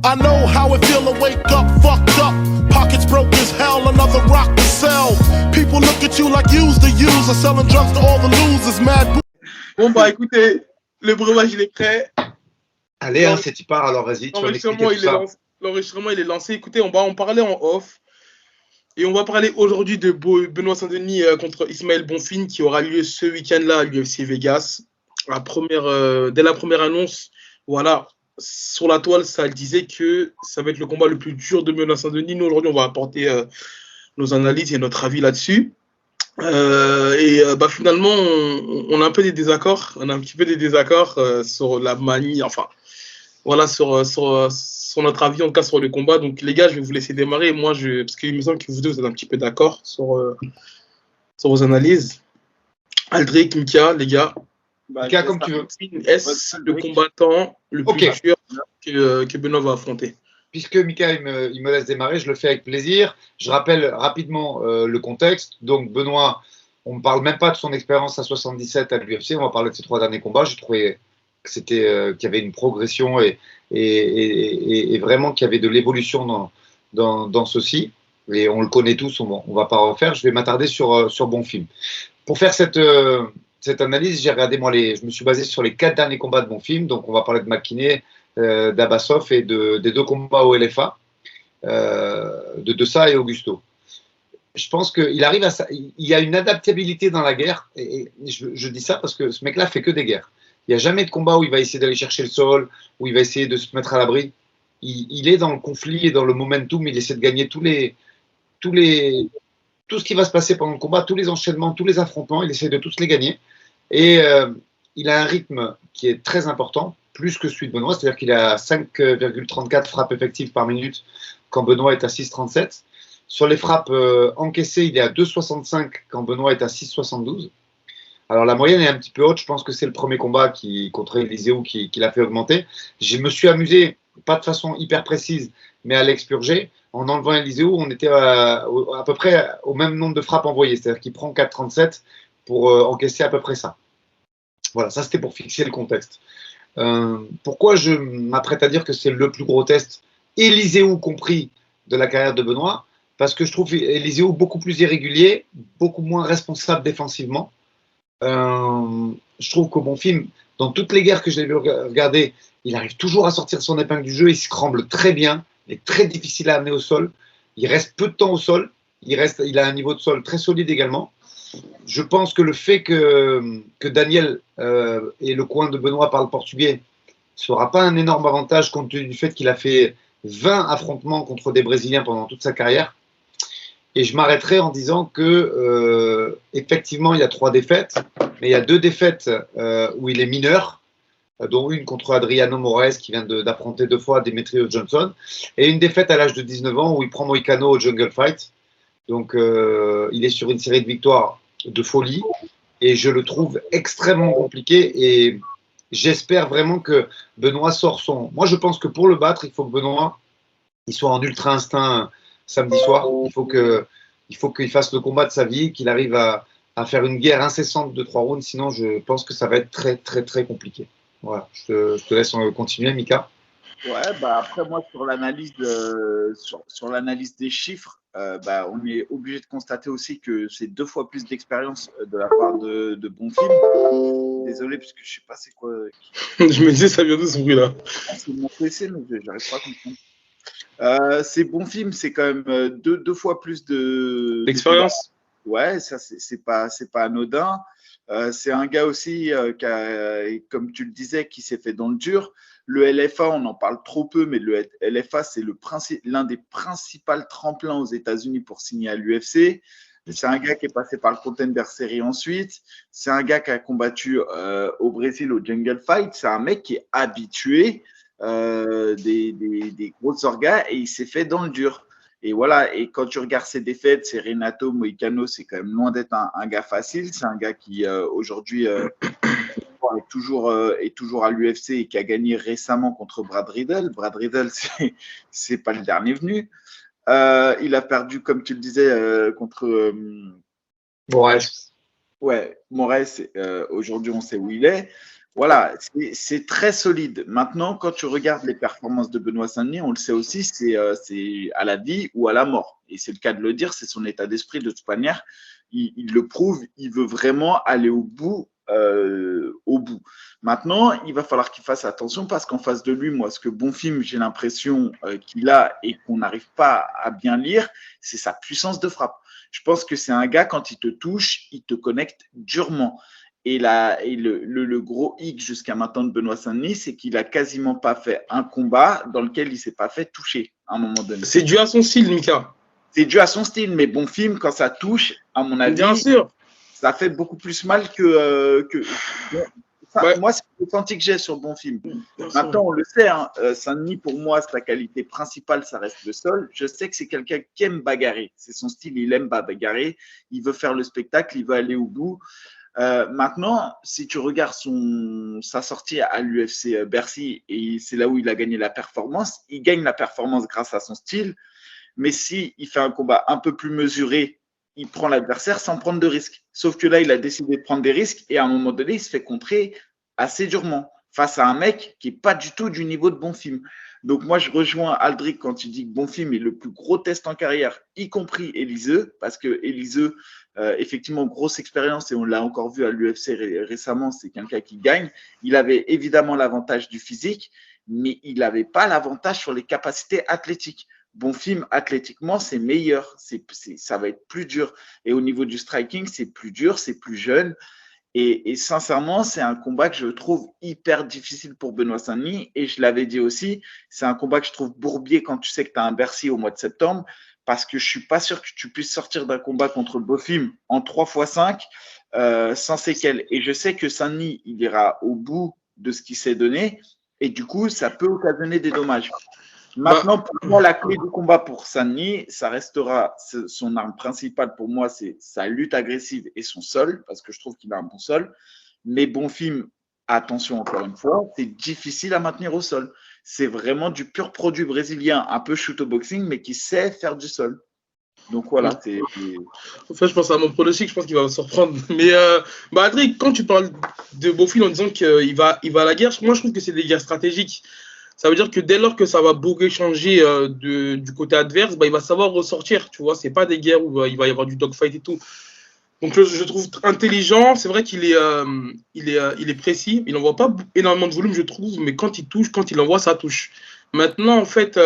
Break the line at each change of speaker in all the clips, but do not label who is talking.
I know how it feel to wake up, fucked up. Pockets broke as hell, another rock to sell. People look at you like you's the user, selling drugs to all the losers, mad.
Bon, bah écoutez, le breuvage il est prêt.
Allez, hein, c'est y part, alors vas-y, tu vas m'expliquer tout ça.
L'enregistrement il est lancé. Écoutez, on va en parler en off. Et on va parler aujourd'hui de Benoît Saint-Denis contre Ismaël Bonfim qui aura lieu ce week-end-là à l'UFC Vegas. Dès la première annonce, voilà, sur la toile, ça disait que ça va être le combat le plus dur de Benoît Saint-Denis. Nous, aujourd'hui, on va apporter nos analyses et notre avis là-dessus. Finalement, on a un peu des désaccords. On a un petit peu des désaccords sur la manie, enfin, voilà, sur notre avis, en tout cas, sur le combat. Donc, les gars, je vais vous laisser démarrer. Moi, parce qu'il me semble que vous deux, vous êtes un petit peu d'accord sur vos analyses. Aldric, Mika, les gars.
Mika, comme tu veux.
Est-ce le combattant le plus dur que Benoît va affronter?
Puisque Mika il me laisse démarrer, je le fais avec plaisir. Je rappelle rapidement le contexte. Donc, Benoît, on ne parle même pas de son expérience à 77 à l'UFC. On va parler de ses 3 derniers combats. J'ai trouvé que qu'il y avait une progression et vraiment qu'il y avait de l'évolution dans ceci. Et on le connaît tous, on ne va pas refaire. Je vais m'attarder sur Bonfim. Pour faire cette analyse, j'ai regardé, je me suis basé sur les 4 derniers combats de Bonfim. Donc, on va parler de McKinney, d'Abbasov et des 2 combats au LFA, de Dessa et Augusto. Je pense qu'il arrive à ça. Il y a une adaptabilité dans la guerre. Et je dis ça parce que ce mec-là fait que des guerres. Il n'y a jamais de combat où il va essayer d'aller chercher le sol, où il va essayer de se mettre à l'abri. Il est dans le conflit et dans le momentum. Il essaie de gagner tout ce qui va se passer pendant le combat, tous les enchaînements, tous les affrontements. Il essaie de tous les gagner. Et il a un rythme qui est très important, plus que celui de Benoît. C'est-à-dire qu'il a 5,34 frappes effectives par minute, quand Benoît est à 6,37. Sur les frappes encaissées, il est à 2,65 quand Benoît est à 6,72. Alors la moyenne est un petit peu haute. Je pense que c'est le premier combat contre Eliseu qui l'a fait augmenter. Je me suis amusé, pas de façon hyper précise, mais à l'expurger. En enlevant Eliseu, on était à peu près au même nombre de frappes envoyées. C'est-à-dire qu'il prend 4,37 pour encaisser à peu près ça. Voilà, ça c'était pour fixer le contexte. Pourquoi je m'apprête à dire que c'est le plus gros test, Eliseu compris, de la carrière de Benoît? Parce que je trouve Eliseu beaucoup plus irrégulier, beaucoup moins responsable défensivement. Je trouve que Bonfim, dans toutes les guerres que j'ai vu regarder, il arrive toujours à sortir son épingle du jeu, il scramble très bien, il est très difficile à amener au sol, il reste peu de temps au sol, il a un niveau de sol très solide également. Je pense que le fait que Daniel et le coin de Benoît parlent portugais ne sera pas un énorme avantage compte tenu du fait qu'il a fait 20 affrontements contre des Brésiliens pendant toute sa carrière. Et je m'arrêterai en disant que effectivement il y a 3 défaites, mais il y a 2 défaites où il est mineur, dont une contre Adriano Moraes qui vient d'affronter 2 fois Demetrius Johnson, et une défaite à l'âge de 19 ans où il prend Moïcano au Jungle Fight. Donc il est sur une série de victoires de folie et je le trouve extrêmement compliqué et j'espère vraiment que Benoît sort son... Moi je pense que pour le battre, il faut que Benoît il soit en ultra instinct samedi soir. Il faut qu'il fasse le combat de sa vie, qu'il arrive à faire une guerre incessante de 3 rounds, sinon je pense que ça va être très très très compliqué. Voilà, je te laisse continuer, Mika.
Ouais, après moi sur l'analyse des chiffres, on est obligé de constater aussi que c'est 2 fois plus d'expérience de la part de Bonfim. Désolé parce que je sais pas c'est quoi.
Je me disais ça vient de ce bruit là.
C'est mon PC mais j'arrive pas à comprendre. C'est Bonfim, c'est quand même 2 fois plus
d'expérience.
Ouais, ça c'est pas anodin. C'est un gars aussi comme tu le disais, qui s'est fait dans le dur. Le LFA, on en parle trop peu, mais le LFA, c'est l'un des principaux tremplins aux États-Unis pour signer à l'UFC. C'est un gars qui est passé par le Contender Series ensuite. C'est un gars qui a combattu au Brésil au Jungle Fight. C'est un mec qui est habitué des grosses orgas et il s'est fait dans le dur. Et voilà, et quand tu regardes ses défaites, c'est Renato Moicano, c'est quand même loin d'être un gars facile. C'est un gars qui aujourd'hui est toujours à l'UFC et qui a gagné récemment contre Brad Riddell. Brad Riddell, c'est pas le dernier venu. Il a perdu, comme tu le disais, contre
Moraes.
Ouais, Moraes. Aujourd'hui, on sait où il est. Voilà, c'est très solide. Maintenant, quand tu regardes les performances de Benoît Saint-Denis, on le sait aussi, c'est à la vie ou à la mort. Et c'est le cas de le dire, c'est son état d'esprit de toute manière. Il le prouve, il veut vraiment aller au bout. Maintenant, il va falloir qu'il fasse attention parce qu'en face de lui, moi, ce que Bonfim, j'ai l'impression qu'il a et qu'on n'arrive pas à bien lire, c'est sa puissance de frappe. Je pense que c'est un gars, quand il te touche, il te connecte durement. Et le gros hic jusqu'à maintenant de Benoît Saint-Denis, c'est qu'il a quasiment pas fait un combat dans lequel il s'est pas fait toucher à un moment donné.
C'est dû à son style, Mika.
C'est dû à son style, mais Bonfim, quand ça touche, à mon avis,
Bien sûr.
ça fait beaucoup plus mal que enfin,
Ouais.
moi, c'est le ressenti que j'ai sur Bonfim.
Bien sûr.
Maintenant, on le sait, hein, Saint-Denis, pour moi, sa qualité principale, ça reste le sol. Je sais que c'est quelqu'un qui aime bagarrer. C'est son style, il aime bagarrer. Il veut faire le spectacle, il veut aller au bout. Maintenant, si tu regardes sa sortie à l'UFC Bercy, et c'est là où il a gagné la performance, il gagne la performance grâce à son style. Mais si il fait un combat un peu plus mesuré, il prend l'adversaire sans prendre de risques. Sauf que là, il a décidé de prendre des risques et à un moment donné, il se fait contrer assez durement face à un mec qui n'est pas du tout du niveau de Bonfim. Donc moi, je rejoins Aldric quand il dit que Bonfim est le plus gros test en carrière, y compris Éliseu, parce que Éliseu, effectivement, grosse expérience et on l'a encore vu à l'UFC récemment, c'est quelqu'un qui gagne. Il avait évidemment l'avantage du physique, mais il n'avait pas l'avantage sur les capacités athlétiques. Bonfim, athlétiquement, c'est meilleur. Ça va être plus dur. Et au niveau du striking, c'est plus dur, c'est plus jeune. Et sincèrement, c'est un combat que je trouve hyper difficile pour Benoît Saint-Denis. Et je l'avais dit aussi, c'est un combat que je trouve bourbier quand tu sais que tu as un Bercy au mois de septembre. Parce que je ne suis pas sûr que tu puisses sortir d'un combat contre Bonfim en 3x5 sans séquelles. Et je sais que Saint-Denis, il ira au bout de ce qu'il s'est donné. Et du coup, ça peut occasionner des dommages. Maintenant, pour moi, la clé du combat pour Saint-Denis, ça restera son arme principale pour moi, c'est sa lutte agressive et son sol, parce que je trouve qu'il a un bon sol. Mais Bonfim, attention encore une fois, c'est difficile à maintenir au sol. C'est vraiment du pur produit brésilien, un peu shoot au boxing, mais qui sait faire du sol. Donc voilà, c'est.
Enfin, je pense à mon pronostic, je pense qu'il va me surprendre. Mais Adric, quand tu parles de Bonfim en disant qu'il va à la guerre, moi je trouve que c'est des guerres stratégiques. Ça veut dire que dès lors que ça va beaucoup changer du côté adverse, il va savoir ressortir. Tu vois, c'est pas des guerres où il va y avoir du dogfight et tout. Donc je trouve intelligent. C'est vrai qu'il est précis. Il n'envoie pas énormément de volume, je trouve, mais quand il touche, quand il envoie, ça touche. Maintenant, en fait,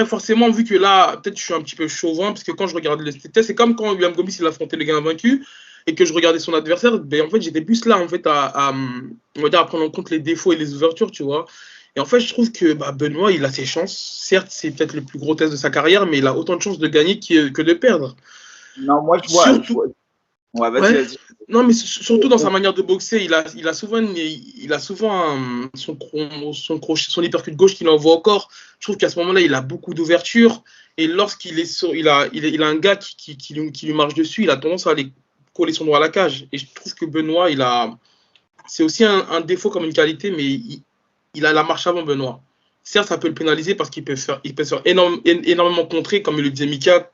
forcément, vu que là, peut-être je suis un petit peu chauvin, parce que quand je regarde les tests, c'est comme quand William Gomis il affrontait le gars invaincu et que je regardais son adversaire, en fait, j'étais plus là, en fait, on va dire, à prendre en compte les défauts et les ouvertures, tu vois. Et en fait, je trouve que Benoît, il a ses chances. Certes, c'est peut-être le plus gros test de sa carrière, mais il a autant de chances de gagner que de perdre.
Non, moi, je vois.
Surtout,
Ouais,
vas-y. Non, mais surtout dans sa manière de boxer, il a souvent son hypercute gauche qu'il envoie au corps. Je trouve qu'à ce moment-là, il a beaucoup d'ouverture. Et lorsqu'il est il a un gars qui lui marche dessus, il a tendance à aller coller son doigt à la cage. Et je trouve que Benoît, c'est aussi un défaut comme une qualité, mais il a la marche avant Benoît. Certes, ça peut le pénaliser parce qu'il peut se faire énormément contrer, comme le disait Mika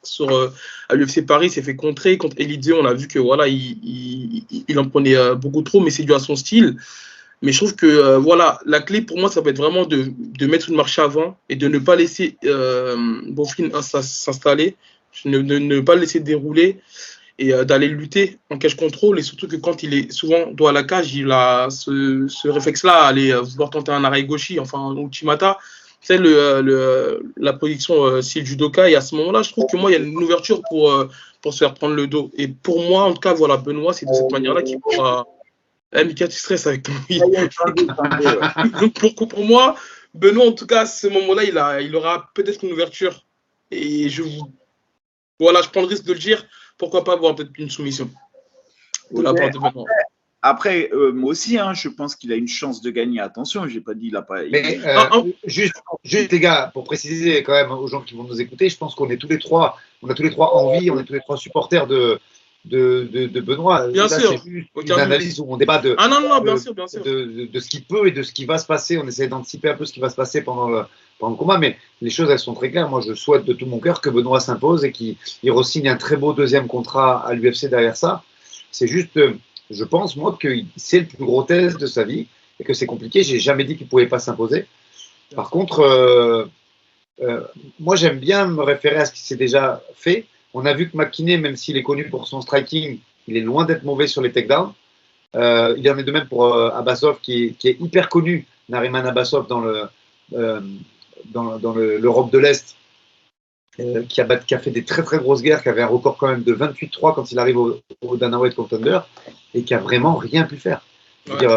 à l'UFC Paris, il s'est fait contrer contre Elidze. On a vu que voilà, il en prenait beaucoup trop, mais c'est dû à son style. Mais je trouve que la clé pour moi, ça va être vraiment de mettre une marche avant et de ne pas laisser Bonfim s'installer, de ne pas le laisser dérouler et d'aller lutter en cage contrôle. Et surtout que quand il est souvent dos à la cage, il a ce réflexe-là à aller vouloir tenter un arrêt gauchi, enfin un Uchimata. C'est la position style judoka. Et à ce moment-là, je trouve que moi, il y a une ouverture pour se faire prendre le dos. Et pour moi, en tout cas, voilà, Benoît, c'est de cette manière-là qu'il pourra. Mika, tu stresses avec ton oui. Donc pour moi, Benoît, en tout cas, à ce moment-là, il aura peut-être une ouverture. Et je prends le risque de le dire. Pourquoi pas avoir peut-être une soumission de la part de Benoît.
Après, moi aussi, je pense qu'il a une chance de gagner. Attention, j'ai pas dit il a pas.
Mais juste les gars, pour préciser quand même aux gens qui vont nous écouter, je pense qu'on est tous les trois, on a tous les trois envie, on est tous les trois supporters de Benoît.
Bien
là,
sûr.
C'est juste une analyse où on débat de ce qui peut et de ce qui va se passer. On essaie d'anticiper un peu ce qui va se passer pendant le combat, mais les choses, elles sont très claires. Moi, je souhaite de tout mon cœur que Benoît s'impose et qu'il re-signe un très beau deuxième contrat à l'UFC derrière ça. C'est juste, je pense, moi, que c'est le plus gros test de sa vie et que c'est compliqué. J'ai jamais dit qu'il pouvait pas s'imposer. Par contre, moi, j'aime bien me référer à ce qui s'est déjà fait. On a vu que McKinney, même s'il est connu pour son striking, il est loin d'être mauvais sur les takedowns. Il y en a de même pour Abbasov, qui est hyper connu, Nariman Abbasov, dans l'Europe de l'Est, qui a fait des très très grosses guerres, qui avait un record quand même de 28-3 quand il arrive au Dana White Contender, et qui a vraiment rien pu faire. Ouais.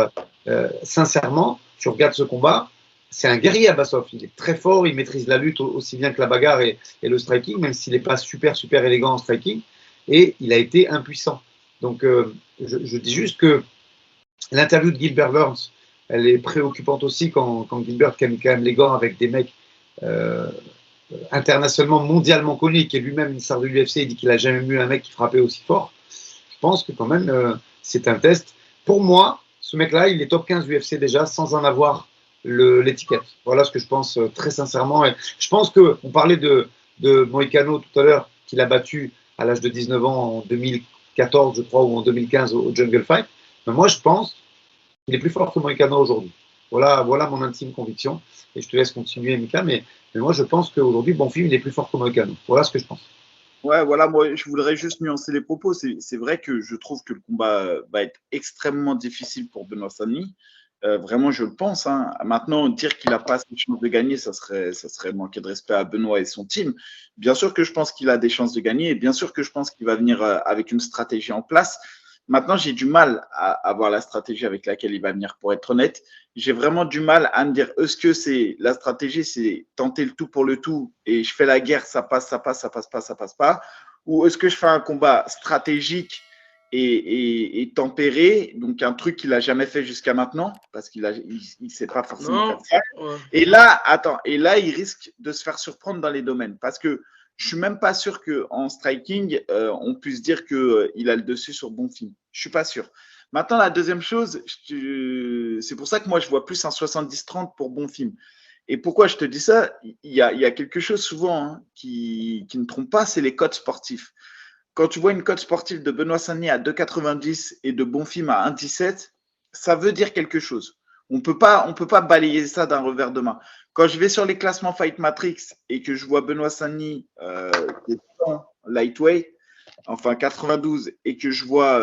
Sincèrement, tu regardes ce combat, c'est un guerrier Abbasov. Il est très fort, il maîtrise la lutte aussi bien que la bagarre et le striking, même s'il n'est pas super élégant en striking, et il a été impuissant. Donc, je dis juste que l'interview de Gilbert Burns, elle est préoccupante aussi quand Gilbert a mis quand même les gants avec des mecs internationalement, mondialement connus, qui est lui-même une star de l'UFC, il dit qu'il n'a jamais vu un mec qui frappait aussi fort. Je pense que quand même, c'est un test. Pour moi, ce mec-là, il est top 15 UFC déjà, sans en avoir l'étiquette. Voilà ce que je pense très sincèrement. Et je pense qu'on parlait de Moïcano tout à l'heure, qu'il a battu à l'âge de 19 ans en 2014, je crois, ou en 2015 au Jungle Fight. Mais moi, je pense qu'il est plus fort que Moïcano aujourd'hui. Voilà mon intime conviction. Et je te laisse continuer, Mika. Mais moi, je pense qu'aujourd'hui, Bonfim, il est plus fort que Moïcano. Voilà ce que je pense.
Ouais, voilà, moi, je voudrais juste nuancer les propos. C'est vrai que je trouve que le combat va être extrêmement difficile pour Benoît Saint-Denis. Vraiment, je le pense. Hein. Maintenant, dire qu'il n'a pas ses chances de gagner, ça serait manquer de respect à Benoît et son team. Bien sûr que je pense qu'il a des chances de gagner et bien sûr que je pense qu'il va venir avec une stratégie en place. Maintenant, j'ai du mal à avoir la stratégie avec laquelle il va venir, pour être honnête. J'ai vraiment du mal à me dire, est-ce que la stratégie, c'est tenter le tout pour le tout et je fais la guerre, ça passe pas, ou est-ce que je fais un combat stratégique et tempéré, donc un truc qu'il a jamais fait jusqu'à maintenant, parce qu'il sait pas forcément faire ça. Ouais. Et là, il risque de se faire surprendre dans les domaines, parce que je suis même pas sûr qu'en striking, on puisse dire qu'il a le dessus sur Bonfim. Je suis pas sûr. Maintenant, la deuxième chose, c'est pour ça que moi, je vois plus un 70-30 pour Bonfim. Et pourquoi je te dis ça? Il y a quelque chose souvent qui ne trompe pas, c'est les codes sportifs. Quand tu vois une cote sportive de Benoît Saint-Denis à 2,90 et de Bonfim à 1,17, ça veut dire quelque chose. On peut pas balayer ça d'un revers de main. Quand je vais sur les classements Fight Matrix et que je vois Benoît Saint-Denis qui est en lightweight, enfin 92, et que je vois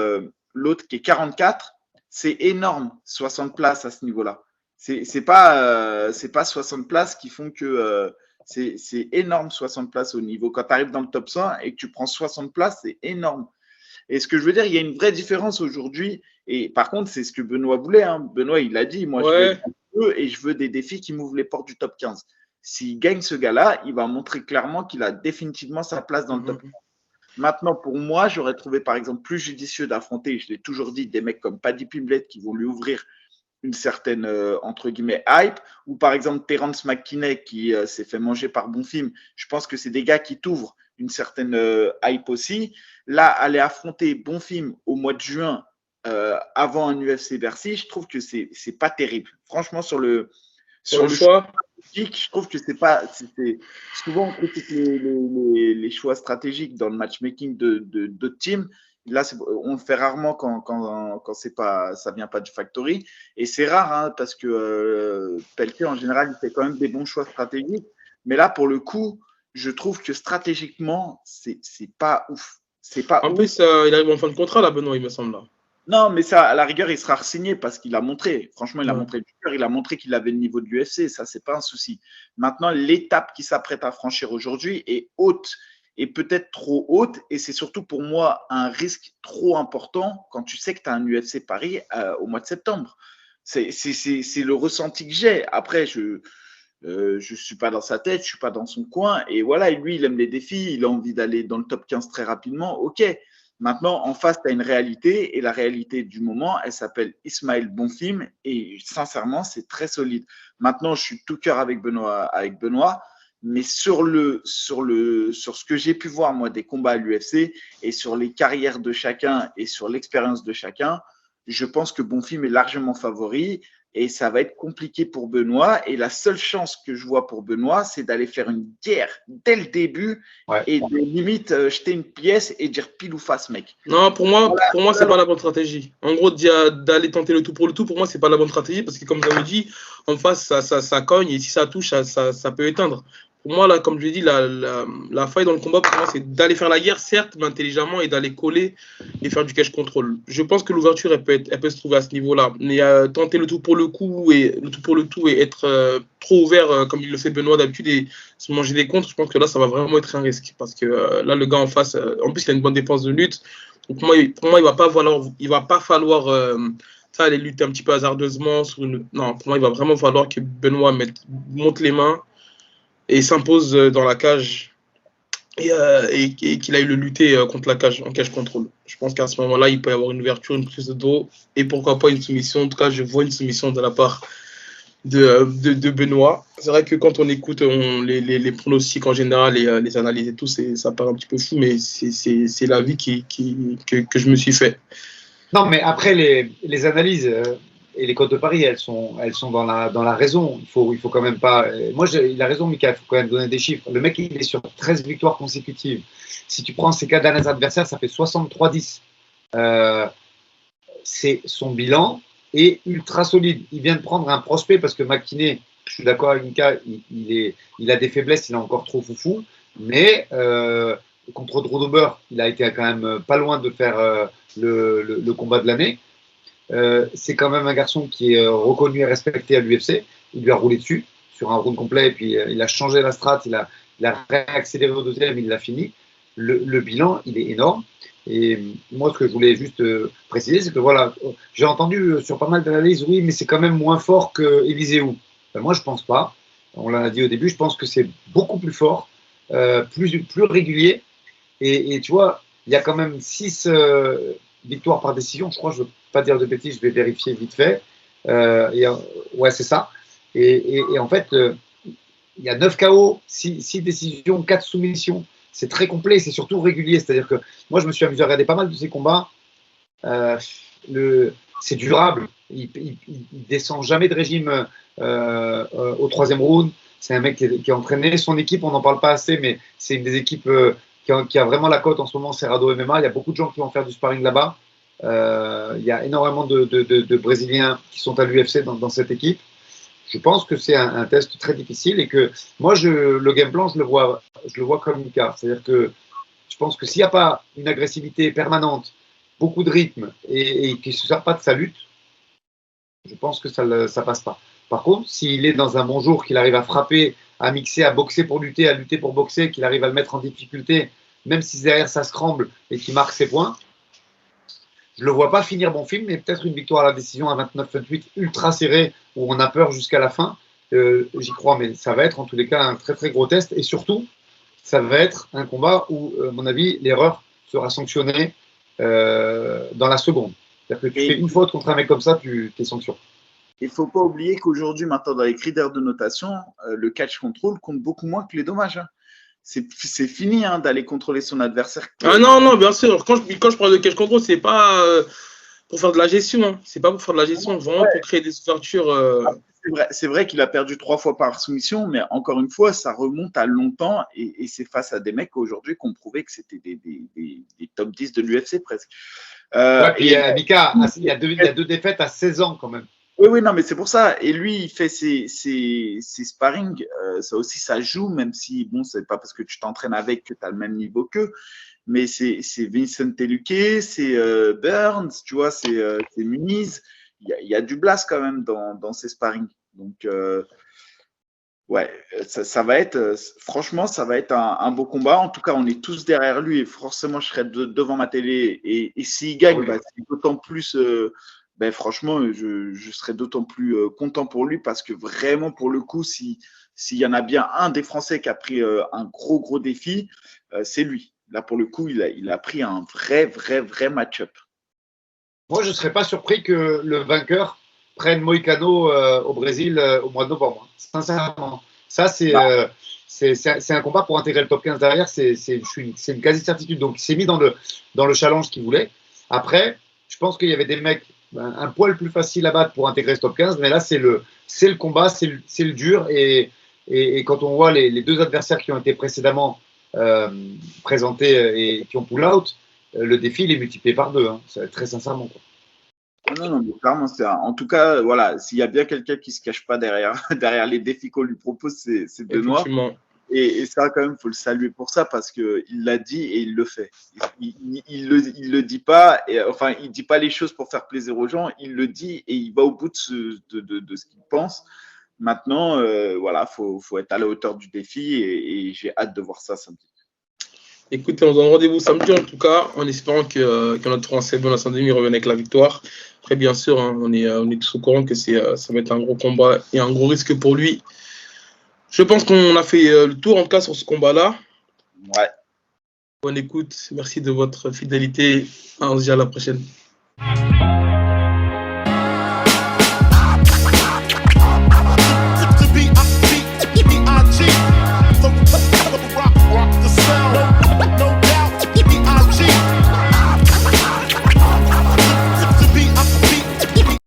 l'autre qui est 44, c'est énorme, 60 places à ce niveau-là. C'est pas 60 places qui font que c'est énorme, 60 places au niveau. Quand tu arrives dans le top 100 et que tu prends 60 places, c'est énorme. Et ce que je veux dire, il y a une vraie différence aujourd'hui. Et par contre, c'est ce que Benoît voulait. Hein. Benoît, il a dit, moi, je veux et je veux des défis qui m'ouvrent les portes du top 15. S'il gagne ce gars-là, il va montrer clairement qu'il a définitivement sa place dans le top 15. Maintenant, pour moi, j'aurais trouvé, par exemple, plus judicieux d'affronter, je l'ai toujours dit, des mecs comme Paddy Pimblett qui vont lui ouvrir une certaine, entre guillemets, hype, ou par exemple Terence McKinney qui s'est fait manger par Bonfim. Je pense que c'est des gars qui t'ouvrent une certaine hype aussi. Là, aller affronter Bonfim au mois de juin avant un UFC Bercy, je trouve que c'est pas terrible. Franchement, sur le choix, je trouve que c'est pas. Souvent, on critique les choix stratégiques dans le matchmaking de teams. Là, on le fait rarement quand ça vient pas du factory. Et c'est rare, hein, parce que Pelletier, en général, il fait quand même des bons choix stratégiques. Mais là, pour le coup, je trouve que stratégiquement, c'est pas ouf. C'est pas
en plus, il arrive en fin de contrat, là, Benoît, il me semble. Là.
Non, mais ça, à la rigueur, il sera re-signé parce qu'il a montré. Franchement, il a montré du cœur. Il a montré qu'il avait le niveau de l'UFC. Ça, c'est pas un souci. Maintenant, l'étape qu'il s'apprête à franchir aujourd'hui est haute. Et peut-être trop haute, et c'est surtout pour moi un risque trop important quand tu sais que tu as un UFC Paris au mois de septembre. C'est le ressenti que j'ai. Après, je suis pas dans sa tête, je suis pas dans son coin, et voilà, lui, il aime les défis, il a envie d'aller dans le top 15 très rapidement, ok. Maintenant, en face, tu as une réalité, et la réalité du moment, elle s'appelle Ismaël Bonfim, et sincèrement, c'est très solide. Maintenant, je suis tout cœur avec Benoît. Mais sur ce que j'ai pu voir, moi, des combats à l'UFC et sur les carrières de chacun et sur l'expérience de chacun, je pense que Bonfim est largement favori. et ça va être compliqué pour Benoît. Et la seule chance que je vois pour Benoît, c'est d'aller faire une guerre dès le début et de limite jeter une pièce et dire pile ou face, mec.
Non, pour moi, c'est pas la bonne stratégie. En gros, d'aller tenter le tout, pour moi, c'est pas la bonne stratégie parce que, comme vous avez dit, en face, ça cogne et si ça touche, ça peut éteindre. Pour moi, là, comme je l'ai dit, la faille dans le combat, pour moi, c'est d'aller faire la guerre, certes, mais intelligemment et d'aller coller et faire du cash control. Je pense que l'ouverture, elle peut se trouver à ce niveau-là. Mais tenter le tout pour le coup et être trop ouvert, comme il le fait Benoît d'habitude, et se manger des contres, je pense que là, ça va vraiment être un risque. Parce que là, le gars en face, en plus, il a une bonne défense de lutte. Donc, pour moi, il va pas falloir aller lutter un petit peu hasardeusement. Non, pour moi, il va vraiment falloir que Benoît monte les mains et s'impose dans la cage et qu'il aille le lutter contre la cage, en cage contrôle. Je pense qu'à ce moment-là, il peut y avoir une ouverture, une prise de dos et pourquoi pas une soumission. En tout cas, je vois une soumission de la part de Benoît. C'est vrai que quand on écoute les pronostics en général et les analyses et tout, ça paraît un petit peu fou, mais c'est l'avis que je me suis fait.
Non, mais après, les analyses et les cotes de Paris, elles sont dans la raison. Il faut quand même pas. Moi, il a raison, Mika, il faut quand même donner des chiffres. Le mec, il est sur 13 victoires consécutives. Si tu prends ses 4 derniers adversaires, ça fait 63-10. C'est son bilan est ultra solide. Il vient de prendre un prospect parce que McKinney, je suis d'accord avec Mika, il a des faiblesses, il est encore trop foufou. Mais contre Drew Dober, il a été quand même pas loin de faire le combat de l'année. C'est quand même un garçon qui est reconnu et respecté à l'UFC. Il lui a roulé dessus sur un round complet et puis il a changé la strat, il a réaccéléré au deuxième, il l'a fini. Le bilan, il est énorme. Et moi, ce que je voulais juste préciser, c'est que voilà, j'ai entendu sur pas mal d'analyses, oui, mais c'est quand même moins fort que Éliseu. Moi, je pense pas. On l'a dit au début, je pense que c'est beaucoup plus fort, plus régulier. Et tu vois, il y a quand même 6 victoires par décision. Je crois, je ne veux pas dire de bêtises, je vais vérifier vite fait. Ouais, c'est ça. Et en fait, il y a 9 KO, 6 décisions, 4 soumissions. C'est très complet, c'est surtout régulier. C'est-à-dire que moi, je me suis amusé à regarder pas mal de ces combats. C'est durable. Il descend jamais de régime au 3e round. C'est un mec qui est entraîné. Son équipe, on n'en parle pas assez, mais c'est une des équipes qui a vraiment la cote en ce moment, c'est Rado MMA. Il y a beaucoup de gens qui vont faire du sparring là-bas. Il y a énormément de Brésiliens qui sont à l'UFC dans cette équipe. Je pense que c'est un test très difficile et que moi, le game plan, je le vois comme Mika. C'est-à-dire que je pense que s'il n'y a pas une agressivité permanente, beaucoup de rythme et qu'il ne se sert pas de sa lutte, je pense que ça passe pas. Par contre, s'il est dans un bon jour, qu'il arrive à frapper, à mixer, à boxer pour lutter, à lutter pour boxer, qu'il arrive à le mettre en difficulté, même si derrière ça scramble et qu'il marque ses points, je ne le vois pas finir bon film, mais peut-être une victoire à la décision à 29-28 ultra serré où on a peur jusqu'à la fin. J'y crois, mais ça va être en tous les cas un très très gros test. Et surtout, ça va être un combat où, à mon avis, l'erreur sera sanctionnée dans la seconde. C'est-à-dire que tu fais une faute contre un mec comme ça, tu es sanctionné.
Il ne faut pas oublier qu'aujourd'hui, maintenant, dans les critères de notation, le catch control compte beaucoup moins que les dommages. Hein. C'est fini d'aller contrôler son adversaire.
Ah non, bien sûr. Quand je parle de catch control, c'est pas pour faire de la gestion. Hein. C'est pas pour faire de la gestion, vraiment pour créer des ouvertures.
C'est vrai qu'il a perdu 3 fois par soumission, mais encore une fois, ça remonte à longtemps et c'est face à des mecs aujourd'hui qui ont prouvé que c'était des top 10 de l'UFC presque.
Puis Mika, il y a 2 défaites à 16 ans quand même.
Oui, non, mais c'est pour ça. Et lui, il fait ses sparring. Ça aussi, ça joue, même si, bon, c'est pas parce que tu t'entraînes avec que tu as le même niveau qu'eux. Mais c'est Vincent Teluque, c'est Burns, tu vois, c'est Muniz. Il y a du blast quand même dans ses sparring. Donc, ouais, ça va être, franchement, ça va être un beau combat. En tout cas, on est tous derrière lui et forcément, je serai devant ma télé. Et s'il gagne,
Oui.
c'est d'autant plus. Franchement, je serais d'autant plus content pour lui parce que vraiment, pour le coup, s'il y en a bien un des Français qui a pris un gros défi, c'est lui. Là, pour le coup, il a pris un vrai match-up.
Moi, je ne serais pas surpris que le vainqueur prenne Moïcano au Brésil au mois de novembre. Sincèrement. Ça, c'est un combat pour intégrer le top 15 derrière. C'est une quasi-certitude. Donc, il s'est mis dans le challenge qu'il voulait. Après, je pense qu'il y avait des mecs un poil plus facile à battre pour intégrer ce top 15, mais là, c'est le combat, c'est le dur. Et quand on voit les deux adversaires qui ont été précédemment présentés et qui ont pull out, le défi, il est multiplié par 2, hein, très sincèrement, quoi.
Non, mais clairement, en tout cas, voilà, s'il y a bien quelqu'un qui se cache pas derrière les défis qu'on lui propose, c'est Benoît. Et ça, quand même, faut le saluer pour ça parce que il l'a dit et il le fait. Il le dit pas, enfin, il dit pas les choses pour faire plaisir aux gens. Il le dit et il va au bout de ce qu'il pense. Maintenant, voilà, faut être à la hauteur du défi et j'ai hâte de voir ça samedi.
Écoutez, on se donne rendez-vous samedi en tout cas, en espérant que notre Français Benoît Saint-Denis revienne avec la victoire. Après, bien sûr, hein, on est tous au courant que ça va être un gros combat et un gros risque pour lui. Je pense qu'on a fait le tour en tout cas sur ce combat-là.
Ouais.
Bonne écoute, merci de votre fidélité. On se dit à la prochaine.